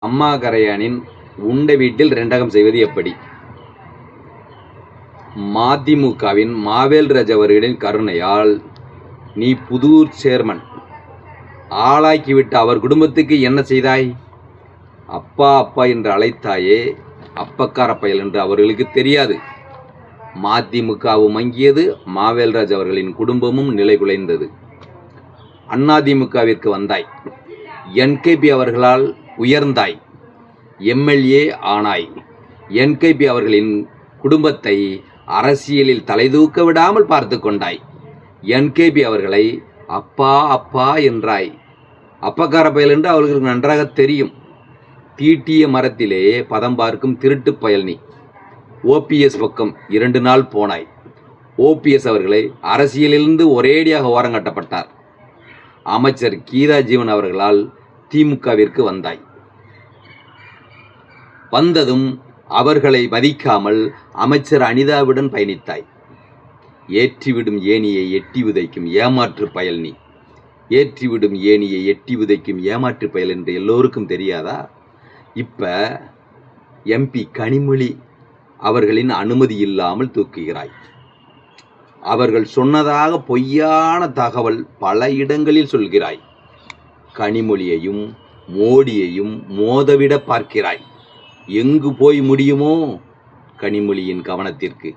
அம்மா கரையானின் உண்ட வீட்டில் ரெண்டகம் செய்வது எப்படி? மதிமுகவின் மாவேல்ராஜ் அவர்களின் கருணையால் நீ புதூர் சேர்மன் ஆளாக்கிவிட்ட அவர் குடும்பத்துக்கு என்ன செய்தாய்? அப்பா அப்பா என்று அழைத்தாயே, அப்பக்கார பயல் என்று அவர்களுக்கு தெரியாது. மதிமுகவும் மங்கியது, மாவேல்ராஜ் அவர்களின் குடும்பமும் நிலை குலைந்தது. அதிமுகவிற்கு வந்தாய், என்கேபி அவர்களால் உயர்ந்தாய், எம்எல்ஏ ஆனாய். என்கேபி அவர்களின் குடும்பத்தை அரசியலில் தலைதூக்க விடாமல் பார்த்து கொண்டாய். என்கேபி அவர்களை அப்பா அப்பா என்றாய். அப்பக்கார பயல் என்று அவர்களுக்கு நன்றாக தெரியும். தீட்டிய மரத்திலே பதம் பார்க்கும் திருட்டு பயல் நீ. ஓபிஎஸ் பக்கம் 2 நாள் போனாய். ஓபிஎஸ் அவர்களை அரசியலிலிருந்து ஒரேடியாக ஓரங்கட்டப்பட்டார். அமைச்சர் கீதா ஜீவன் அவர்களால் திமுகவிற்கு வந்தாய். வந்ததும் அவர்களை மதிக்காமல் அமைச்சர் அனிதாவுடன் பயணித்தாய். ஏற்றிவிடும் ஏணியை எட்டி உதைக்கும் ஏமாற்று பயல் நீ. ஏற்றிவிடும் ஏணியை எட்டி உதைக்கும் ஏமாற்று பயல் என்று எல்லோருக்கும் தெரியாதா? இப்ப எம்பி கனிமொழி அவர்களின் அனுமதி இல்லாமல் தூக்குகிறாய். அவர்கள் சொன்னதாக பொய்யான தகவல் பல இடங்களில் சொல்கிறாய். கனிமொழியையும் மோடியையும் மோதவிட பார்க்கிறாய். எங்கு போய் முடியுமோ கனிமொழியின் கவனத்திற்கு